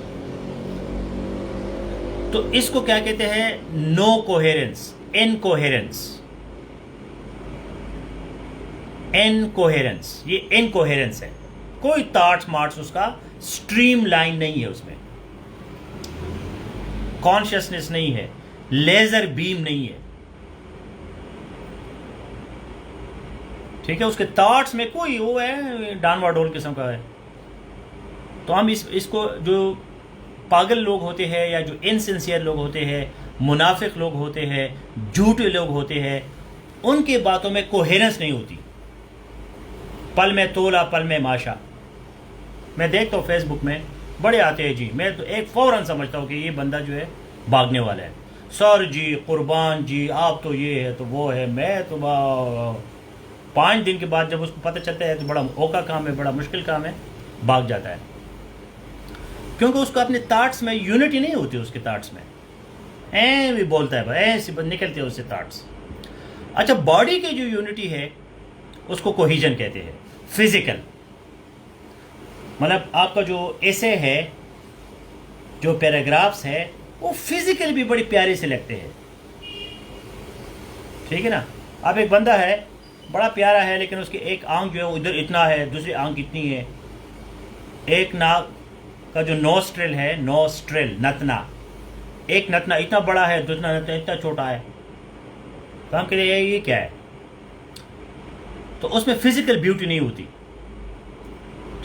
तो इसको क्या कहते हैं? No coherence, incoherence. इनकोहेरेंस, ये इनकोहेरेंस है। कोई थॉट्स मार्ट्स उसका स्ट्रीम लाइन नहीं है, उसमें कॉन्शियसनेस नहीं है, लेजर बीम नहीं है। ठीक है, उसके थॉट्स में कोई वो है डानवा डोल किस्म का है। तो हम इसको जो पागल लोग होते हैं या जो इनसिंसियर लोग होते हैं, मुनाफिक लोग होते हैं, झूठे लोग होते हैं, उनके बातों में कोहेरेंस नहीं होती। पल में तोला पल में माशा। मैं देखता हूँ फेसबुक में बड़े आते हैं जी, मैं तो एक फ़ौरन समझता हूँ कि ये बंदा जो है भागने वाला है। सर जी, कुर्बान जी, आप तो ये है तो वो है, मैं तो 5 दिन के बाद जब उसको पता चलता है तो बड़ा औखा काम है, बड़ा मुश्किल काम है, भाग जाता है। क्योंकि उसको अपने थॉट्स में यूनिटी नहीं होती। उसके थॉट्स में भी बोलता है भाई, ऐसे निकलते हैं उससे थॉट्स। अच्छा, बॉडी की जो यूनिटी है उसको कोहिजन कहते हैं। फिजिकल मतलब आपका जो एसे है, जो पैराग्राफ्स है, वो फिजिकल भी बड़ी प्यारे से लगते हैं। ठीक है ना? अब एक बंदा है बड़ा प्यारा है, लेकिन उसकी एक आंख जो है उधर इतना है, दूसरी आंख इतनी है, एक नाक का जो नोस्ट्रिल है, नोस्ट्रिल नतना, एक नतना इतना बड़ा है, दूसरा नतना इतना छोटा है, तो हम कहते हैं ये क्या है? तो उसमें फिजिकल ब्यूटी नहीं होती,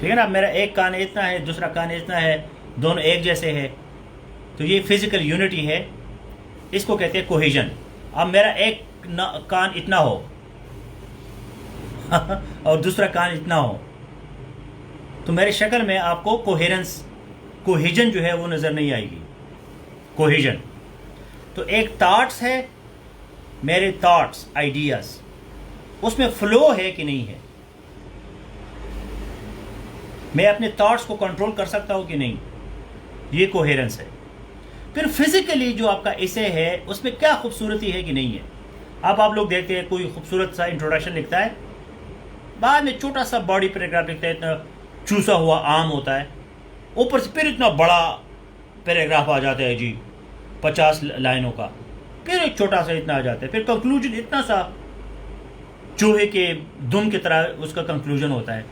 ठीक है ना। मेरा एक कान इतना है, दूसरा कान इतना है, दोनों एक जैसे है, तो ये फिजिकल यूनिटी है, इसको कहते हैं कोहेजन। अब मेरा एक कान इतना हो और दूसरा कान इतना हो, तो मेरी शक्ल में आपको कोहेरेंस, कोहेजन जो है वो नज़र नहीं आएगी। कोहेजन तो एक थॉट्स है, मेरे थॉट्स, आइडियाज, उसमें फ्लो है कि नहीं है, मैं अपने थॉट्स को कंट्रोल कर सकता हूं कि नहीं, ये कोहेरेंस है। फिर फिजिकली जो आपका इसे है उसमें क्या खूबसूरती है कि नहीं है। अब आप लोग देखते हैं कोई खूबसूरत सा इंट्रोडक्शन लिखता है, बाद में छोटा सा बॉडी पैराग्राफ लिखता है, इतना चूसा हुआ आम होता है, ऊपर से फिर इतना बड़ा पैराग्राफ आ जाता है जी 50 लाइनों का, फिर एक छोटा सा इतना आ जाता है, फिर कंक्लूजन इतना सा चूहे के दुम की तरह उसका कंक्लूजन होता है।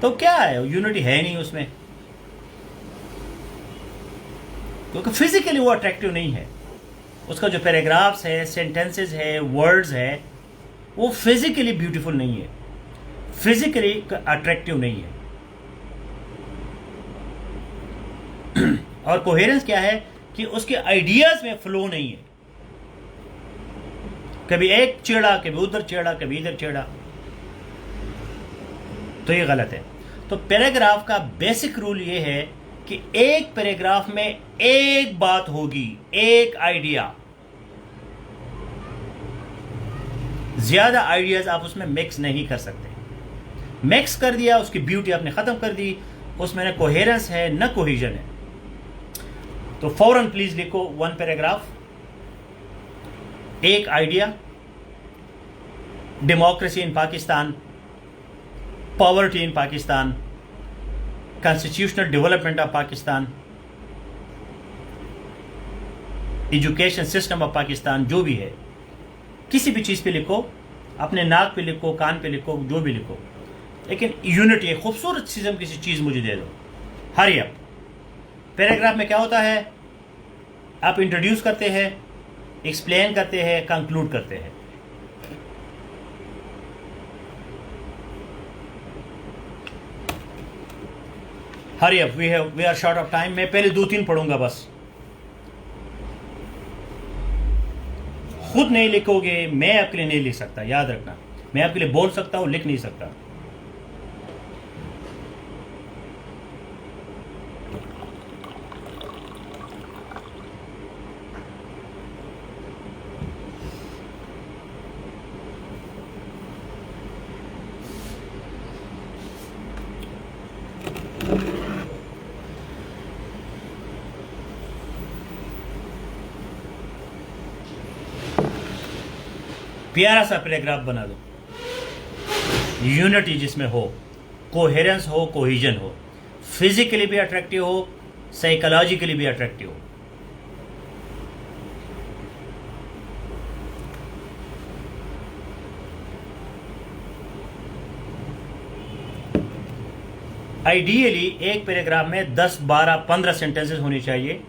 तो क्या है, यूनिटी है नहीं उसमें, क्योंकि फिजिकली वो अट्रैक्टिव नहीं है। उसका जो पैराग्राफ्स है, सेंटेंसेस है, वर्ड्स है, वो फिजिकली ब्यूटीफुल नहीं है, फिजिकली अट्रैक्टिव नहीं है। और कोहेरेंस क्या है कि उसके आइडियाज में फ्लो नहीं है, कभी एक छेड़ा, कभी उधर छेड़ा, कभी इधर छेड़ा, तो ये गलत है। तो पैराग्राफ का बेसिक रूल ये है कि एक पैराग्राफ में एक बात होगी, एक आइडिया, ज्यादा आइडियाज आप उसमें मिक्स नहीं कर सकते। मिक्स कर दिया, उसकी ब्यूटी आपने खत्म कर दी, उसमें न कोहेरेंस है न कोहेजन है। तो फौरन प्लीज लिखो वन पैराग्राफ, एक idea, democracy in Pakistan, poverty in Pakistan, constitutional development of Pakistan, education system of Pakistan, जो भी है, किसी भी चीज़ पे लिखो, अपने नाक पे लिखो, कान पे लिखो, जो भी लिखो, लेकिन यूनिटी, खूबसूरत किस्म किसी चीज़ मुझे दे दो। Hurry up. पैराग्राफ में क्या होता है, आप इंट्रोड्यूस करते हैं, एक्सप्लेन करते हैं, कंक्लूड करते हैं। Hurry up, we are short of time. मैं पहले 2-3 पढ़ूंगा बस, खुद नहीं लिखोगे, मैं आपके लिए नहीं लिख सकता, याद रखना। मैं आपके लिए बोल सकता हूं, लिख नहीं सकता। प्यारा सा पैराग्राफ बना दो, यूनिटी जिसमें हो, कोहेरेंस हो, कोहेजन हो, फिजिकली भी अट्रैक्टिव हो, साइकोलॉजिकली भी अट्रैक्टिव हो। आइडियली एक पैराग्राफ में 10, 12, 15 सेंटेंसेस होनी चाहिए,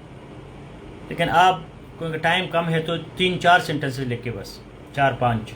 लेकिन आप क्योंकि टाइम कम है तो 3-4 सेंटेंसेस लिख के बस 4-5।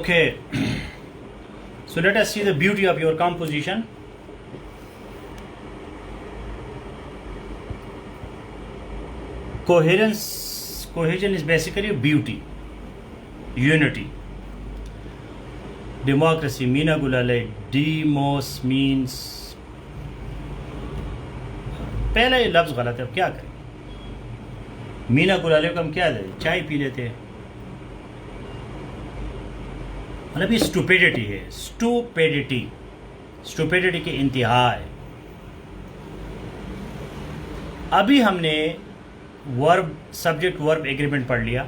Okay, so let us see the beauty of your composition. Cohesion is basically beauty, unity. Democracy, Mina Gulale, demos means, पहला ये लफ्ज़ गलत है, अब क्या करें? मीना गुलाले को हम क्या दे, चाय पी लेते हैं, मतलब ये स्टूपिडिटी है, स्टूपिडिटी की इंतहा है। अभी हमने वर्ब सब्जेक्ट वर्ब एग्रीमेंट पढ़ लिया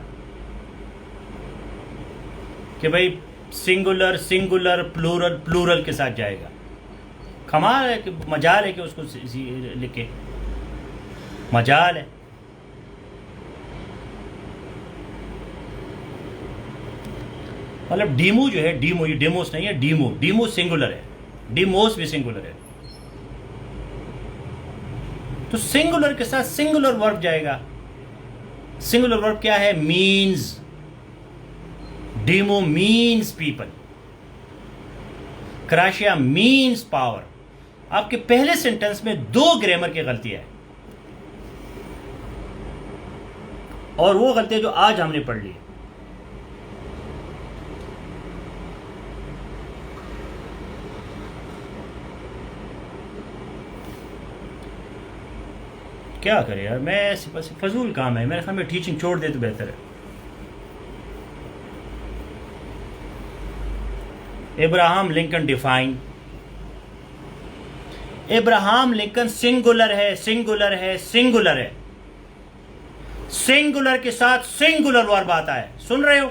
कि भाई सिंगुलर सिंगुलर प्लूरल प्लूरल के साथ जाएगा। कमाल है कि मजाल है कि उसको लिखे, मजाल है। मतलब डीमो जो है, डीमो, ये डेमोस नहीं है, डीमो सिंगुलर है, डीमोस भी सिंगुलर है। तो सिंगुलर के साथ सिंगुलर वर्ब जाएगा। सिंगुलर वर्ब क्या है? Means. Demo means people, kratia means power. आपके पहले सेंटेंस में 2 ग्रामर की गलतियां हैं, और वो गलतियां जो आज हमने पढ़ ली। क्या करें यार, मैं फजूल काम है, मेरे ख्याल में टीचिंग छोड़ दे तो बेहतर है। Abraham Lincoln define, Abraham Lincoln singular है, सिंगुलर है, सिंगुलर है। सिंगुलर के साथ सिंगुलर वर्ब आता है, सुन रहे हो?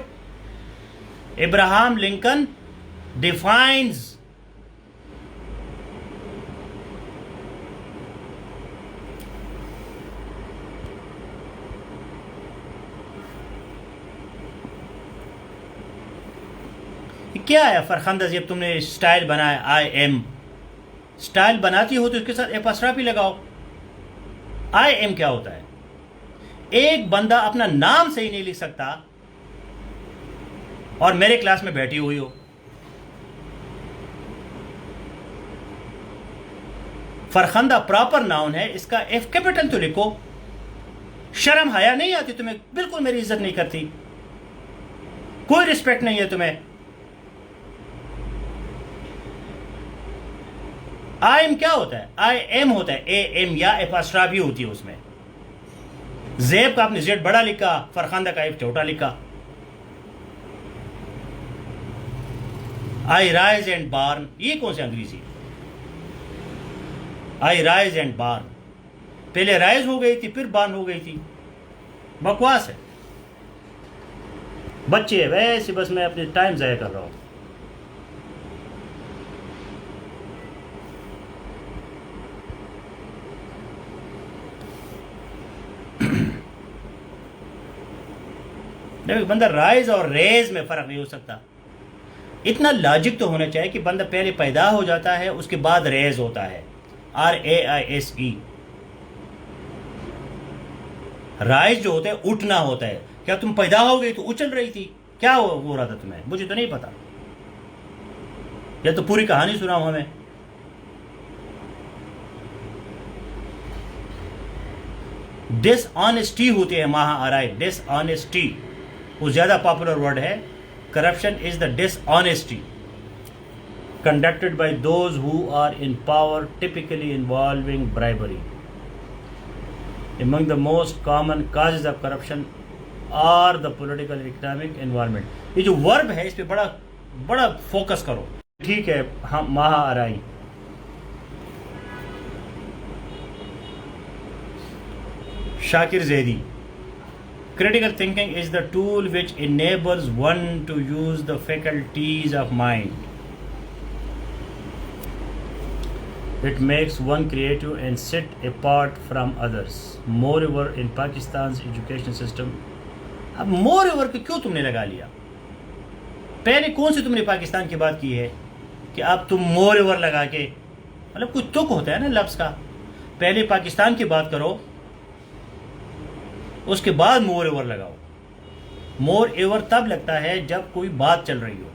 Abraham Lincoln defines. क्या है फरखंदा, जब तुमने स्टाइल बनाया आई एम, स्टाइल बनाती हो तो इसके साथ एपॉस्ट्रॉफी लगाओ। आई एम क्या होता है? एक बंदा अपना नाम सही नहीं लिख सकता और मेरे क्लास में बैठी हुई हो। फरखंदा प्रॉपर नाउन है, इसका एफ कैपिटल तो लिखो। शर्म हया नहीं आती तुम्हें? बिल्कुल मेरी इज्जत नहीं करती, कोई रिस्पेक्ट नहीं है तुम्हें। आई एम क्या होता है? आई एम होता है, ए एम या एपॉस्ट्रॉफी होती है उसमें। ज़ेब का आपने जेड बड़ा लिखा, फरखंदा का एफ छोटा लिखा। आई राइज एंड बार्न, ये कौन सी अंग्रेजी? आई राइज एंड बार्न, पहले राइज हो गई थी फिर बार्न हो गई थी, बकवास है। बच्चे वैसे बस मैं अपने टाइम ज़ाया कर रहा हूं। बंदा राइज और रेज में फर्क नहीं हो सकता। इतना लॉजिक तो होना चाहिए कि बंदा पहले पैदा हो जाता है उसके बाद रेज होता है, RAISE। राइज जो होता है उठना होता है। क्या तुम पैदा हो गई तो उछल रही थी? क्या हो रहा था तुम्हें? मुझे तो नहीं पता, या तो पूरी कहानी सुनाओ हमें। डिसऑनेस्टी होती है महाआराई, डिसऑनेस्टी वो ज्यादा पॉपुलर वर्ड है। Corruption is the dishonesty conducted by those who are in power, typically involving bribery. Among the most common causes of corruption are the political and economic environment. ये जो verb है इस पे बड़ा बड़ा फोकस करो, ठीक है? हाँ, महाआराई। Shakir Zaidi, critical thinking is the tool which enables one to use the faculties of mind. It makes one creative and set apart from others. Moreover, in Pakistan's education system, अब moreover को क्यों तुमने लगा लिया? पहले कौन सी तुमने पाकिस्तान की बात की है कि अब तुम moreover लगा के, मतलब कुछ तुक होता है ना लफ्ज़ का। पहले पाकिस्तान की बात करो, उसके बाद moreover लगाओ। moreover तब लगता है जब कोई बात चल रही हो।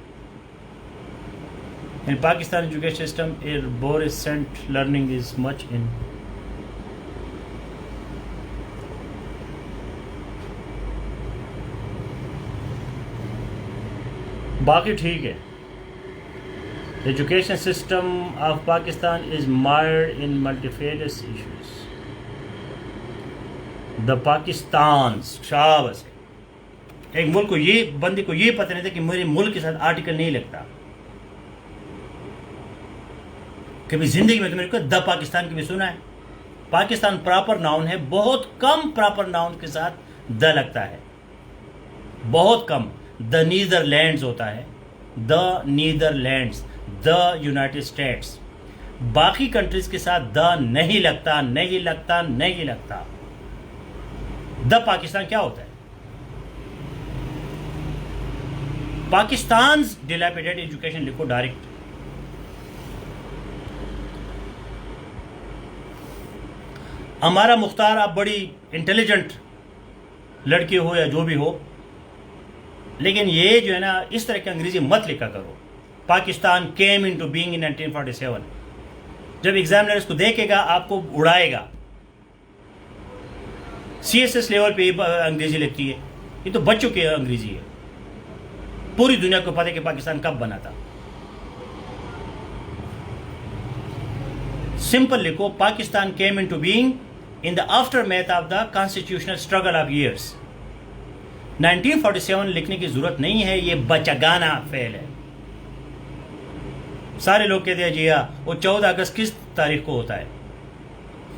In Pakistan education system, arborescent learning is much in. बाकी ठीक है. Education system of Pakistan is mired in multifarious issues. The Pakistans, शाबाश. एक मुल्क को ये बंदी को ये पता नहीं था कि मेरे मुल्क के साथ आर्टिकल नहीं लगता. कभी जिंदगी में तो मेरे को द पाकिस्तान की भी सुना है. पाकिस्तान प्रॉपर नाउन है, बहुत कम प्रॉपर नाउन के साथ द लगता है, बहुत कम. द नीदरलैंड्स होता है, the Netherlands, the United states. बाकी कंट्रीज के साथ द नहीं लगता, नहीं लगता, नहीं लगता. द पाकिस्तान क्या होता है? पाकिस्तान डिलैपिडेटेड एजुकेशन लिखो डायरेक्ट. हमारा मुख्तार, आप बड़ी इंटेलिजेंट लड़की हो या जो भी हो, लेकिन ये जो है ना, इस तरह की अंग्रेजी मत लिखा करो. Pakistan came into being in 1947. जब एग्जामिनर इसको देखेगा आपको उड़ाएगा. CSS लेवल पे अंग्रेजी लिखती है. ये तो बच्चों की अंग्रेजी है. पूरी दुनिया को पता है कि पाकिस्तान कब बना था. सिंपल लिखो, Pakistan came into being in the aftermath of the constitutional struggle of years. 1947 लिखने की जरूरत नहीं है, ये बचगाना फेल है. सारे लोग कहते हैं जी हाँ, वो 14 अगस्त किस तारीख को होता है?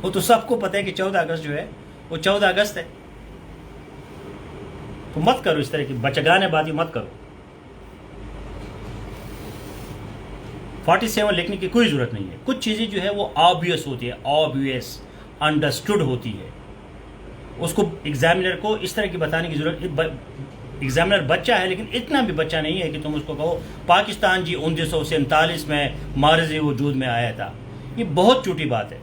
वो तो सबको पता है कि 14 अगस्त जो है वो 14 अगस्त है. तो मत करो इस तरह की बचगाने बाती मत करो. 47 लिखने की कोई जरूरत नहीं है. कुछ चीज़ें जो है वो ऑब्वियस होती है, ऑब्वियस अंडरस्टूड होती है. उसको एग्जामिनर को इस तरह की बताने की जरूरत. एग्जामिनर बच्चा है, लेकिन इतना भी बच्चा नहीं है कि तुम उसको कहो पाकिस्तान जी 1947 में मारज़ वजूद में आया था. ये बहुत छोटी बात है.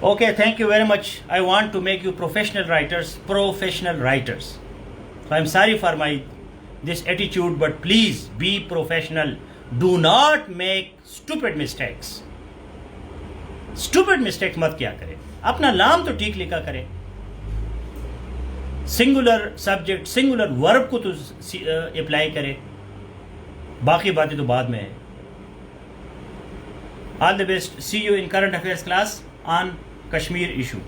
Okay, thank you very much. I want to make you professional writers. So I'm sorry for this attitude, but please be professional. Do not make stupid mistakes. Stupid mistakes मत किया करें. अपना नाम तो ठीक लिखा करें. सिंगुलर सब्जेक्ट, सिंगुलर वर्ब को तो अप्लाई करें. बाकी बातें तो बाद में है. All the best. See you in current affairs class on Kashmir issue.